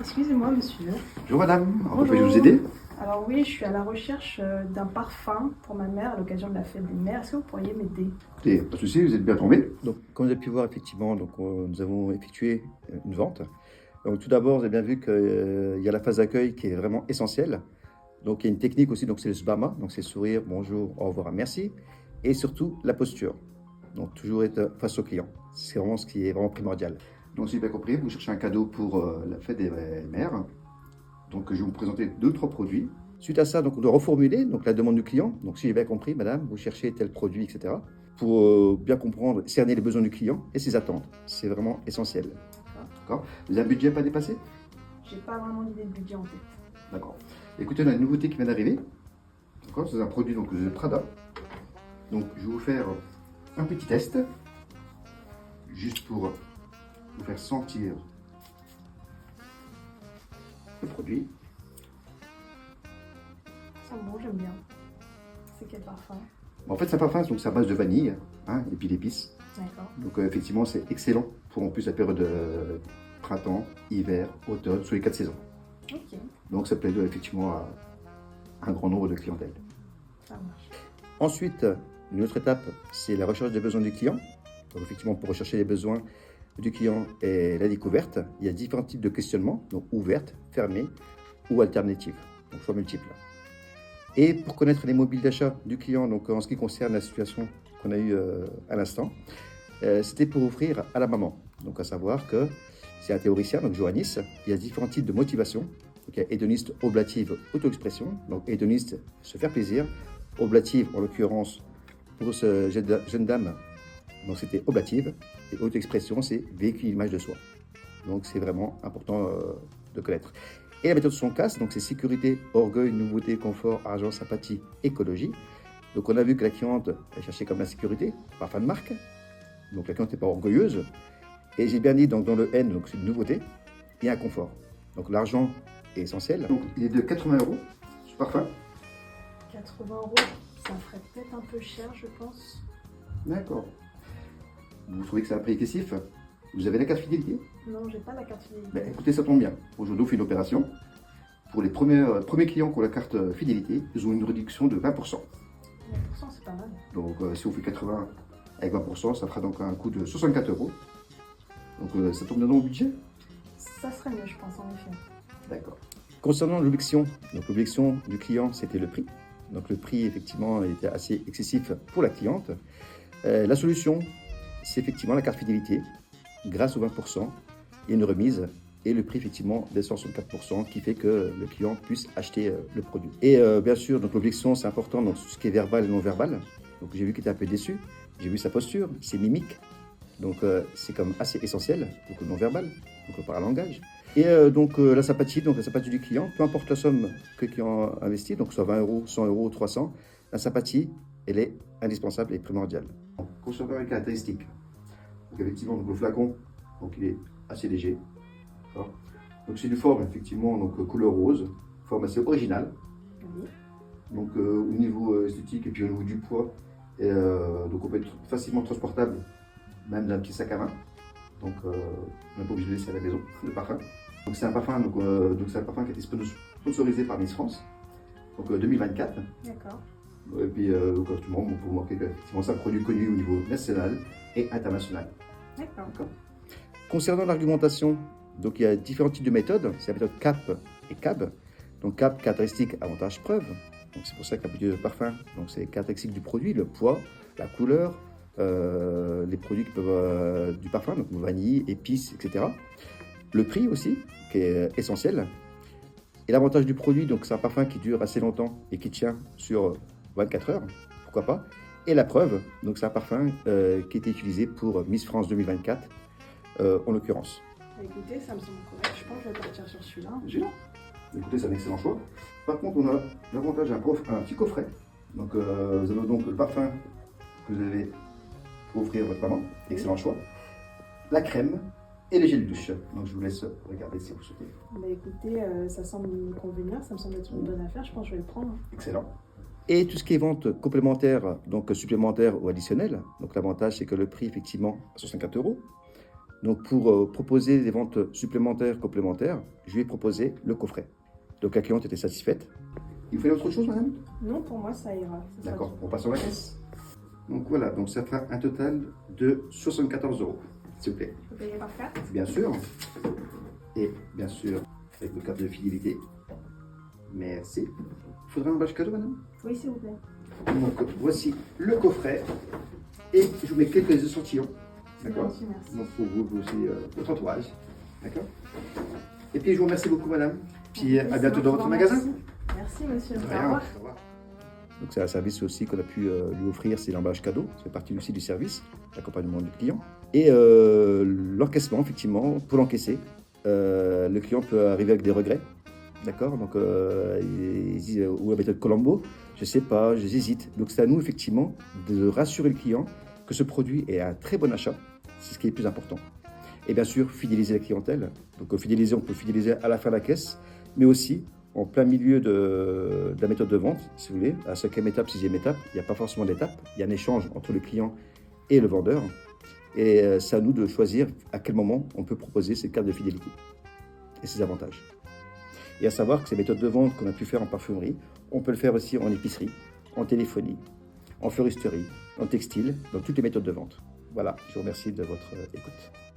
Excusez-moi, monsieur. Bonjour madame, en quoi Bonjour. puis-je vous aider? Alors oui, je suis à la recherche d'un parfum pour ma mère à l'occasion de la fête des mères. Est-ce que vous pourriez m'aider? Écoutez, pas de souci, vous êtes bien tombé. Donc, comme vous avez pu voir, effectivement, nous avons effectué une vente. Donc, tout d'abord, vous avez bien vu qu'il y a la phase d'accueil qui est vraiment essentielle. Donc, il y a une technique aussi, donc c'est le SBAMA, donc c'est sourire, bonjour, au revoir, merci. Et surtout, la posture. Donc, toujours être face au client. C'est vraiment ce qui est vraiment primordial. Donc, si j'ai bien compris, vous cherchez un cadeau pour la fête des mères. Donc, je vais vous présenter 2 ou 3 produits. Suite à ça, donc, on doit reformuler donc, la demande du client. Donc, si j'ai bien compris, madame, vous cherchez tel produit, etc. Pour bien comprendre, cerner les besoins du client et ses attentes. C'est vraiment essentiel. D'accord. Vous avez un budget à pas dépasser? J'ai pas vraiment d'idée de budget en tête. D'accord. Écoutez, on a une nouveauté qui vient d'arriver. D'accord. C'est un produit donc, de Prada. Donc, je vais vous faire un petit test. Juste pour vous faire sentir le produit. Ça sent bon, j'aime bien. C'est quel parfum? En fait, c'est un parfum, donc c'est à base de vanille et puis d'épices. D'accord. Donc effectivement, c'est excellent pour en plus la période de printemps, hiver, automne, sur les 4 saisons. Ok, Donc ça plaît effectivement à un grand nombre de clientèle. ça marche. Ensuite, une autre étape, c'est la recherche des besoins du client. Donc effectivement, pour rechercher les besoins du client et la découverte, il y a différents types de questionnements, donc ouvertes, fermées ou alternatives, donc choix multiples. Et pour connaître les mobiles d'achat du client, donc en ce qui concerne la situation qu'on a eue à l'instant, c'était pour offrir à la maman. Donc à savoir que c'est un théoricien, donc Johannis, il y a différents types de motivation. Donc il y a hédoniste, oblative, auto-expression. Donc hédoniste, se faire plaisir. Oblative, en l'occurrence, pour ce jeune dame, donc c'était oblative. Et auto-expression, c'est véhiculer l'image de soi. Donc c'est vraiment important de connaître. Et la méthode son casse, donc c'est sécurité, orgueil, nouveauté, confort, argent, sympathie, écologie. Donc on a vu que la cliente, elle cherchait comme la sécurité, parfum de marque. Donc la cliente n'est pas orgueilleuse. Et j'ai bien dit donc dans le N, donc c'est une nouveauté, et un confort. Donc l'argent est essentiel. Donc il est de 80 € ce parfum. 80 €, ça ferait peut-être un peu cher, je pense. D'accord. Vous trouvez que c'est un prix excessif? Vous avez la carte fidélité? Non, j'ai pas la carte fidélité. Ben, écoutez, ça tombe bien. Aujourd'hui, on fait une opération. Pour les premiers clients qui ont la carte fidélité, ils ont une réduction de 20%. 20%, c'est pas mal. Donc si on fait 80 avec 20%, ça fera donc un coût de 64 €. Donc ça tombe bien dans mon budget? Ça serait mieux, je pense, en effet. D'accord. Concernant l'objection, donc l'objection du client, c'était le prix. Donc le prix, effectivement, était assez excessif pour la cliente. La solution, c'est effectivement la carte fidélité. Grâce aux 20%, il y a une remise et le prix, effectivement, descend sur 64% qui fait que le client puisse acheter le produit. Et bien sûr, donc l'objection, c'est important dans tout ce qui est verbal et non verbal. Donc j'ai vu qu'il était un peu déçu. J'ai vu sa posture, ses mimiques. Donc c'est comme assez essentiel, donc le non verbal, donc le paralangage. Et la sympathie du client, peu importe la somme que le client investit, donc soit 20 €, 100 €, 300, la sympathie, elle est indispensable et primordiale. Concernant les caractéristiques, donc effectivement donc le flacon, donc il est assez léger. Donc c'est une forme effectivement donc couleur rose, forme assez originale. Oui. Donc au niveau esthétique et puis au niveau du poids, donc on peut être facilement transportable, même d'un petit sac à main. Donc on n'est pas obligé de laisser à la maison le parfum. Donc c'est un parfum c'est un parfum qui a été sponsorisé par Miss France, donc 2024. D'accord. Et puis donc actuellement on peut remarquer qu'effectivement c'est un produit connu au niveau national et international. D'accord. Concernant l'argumentation, donc il y a différents types de méthodes. C'est la méthode CAP et CAB. Donc CAP, caractéristiques, avantages, preuves. Donc c'est pour ça que la méthode de parfum, donc c'est les caractéristiques du produit, le poids, la couleur, les produits qui peuvent, du parfum, donc vanille, épices, etc. Le prix aussi, qui est essentiel. Et l'avantage du produit, donc c'est un parfum qui dure assez longtemps et qui tient sur 24 heures, pourquoi pas. Et la preuve, donc c'est un parfum qui a été utilisé pour Miss France 2024, en l'occurrence. Écoutez, ça me semble correct. Je pense que je vais partir sur celui-là. Génial. Écoutez, c'est un excellent choix. Par contre, on a l'avantage d'un petit coffret. Donc, vous avez donc le parfum que vous allez offrir à votre maman. Excellent choix. La crème et les gels douche. Donc, je vous laisse regarder si vous souhaitez. Bah écoutez, ça semble me convenir, ça me semble être une bonne affaire. Je pense que je vais le prendre. Excellent. Et tout ce qui est vente complémentaire, donc supplémentaire ou additionnelle. Donc, l'avantage, c'est que le prix, effectivement, à 64 €. Donc pour proposer des ventes supplémentaires, complémentaires, je lui ai proposé le coffret. Donc la cliente était satisfaite. Il faut autre chose, madame? Non, pour moi, ça ira. Ça sera D'accord, tout. on passe à la caisse. Donc voilà, donc ça fera un total de 74 €, s'il vous plaît. Je peux payer par carte? Bien sûr. Et bien sûr, avec le carte de fidélité. Merci. Il faudra un emballage cadeau, madame? Oui, s'il vous plaît. Donc voici le coffret. Et je vous mets quelques échantillons. D'accord? Merci. Donc pour vous aussi, votre entourage. D'accord? Et puis je vous remercie beaucoup, madame. Puis à bientôt dans votre magasin. Merci, monsieur. De Au rien. revoir. Au revoir. Donc c'est un service aussi qu'on a pu lui offrir, c'est l'emballage cadeau. Ça fait partie aussi du service, l'accompagnement du client. Et l'encaissement, effectivement, pour l'encaisser, le client peut arriver avec des regrets. D'accord? Donc il dit, ou la méthode Colombo, je ne sais pas, j'hésite. Donc c'est à nous, effectivement, de rassurer le client que ce produit est un très bon achat. C'est ce qui est le plus important. Et bien sûr, fidéliser la clientèle. Donc fidéliser, on peut fidéliser à la fin de la caisse, mais aussi en plein milieu de la méthode de vente, si vous voulez, à 5e étape, 6e étape, il n'y a pas forcément d'étape, il y a un échange entre le client et le vendeur. Et c'est à nous de choisir à quel moment on peut proposer cette carte de fidélité et ses avantages. Et à savoir que ces méthodes de vente qu'on a pu faire en parfumerie, on peut le faire aussi en épicerie, en téléphonie, en fleuristerie, en textile, dans toutes les méthodes de vente. Voilà, je vous remercie de votre écoute.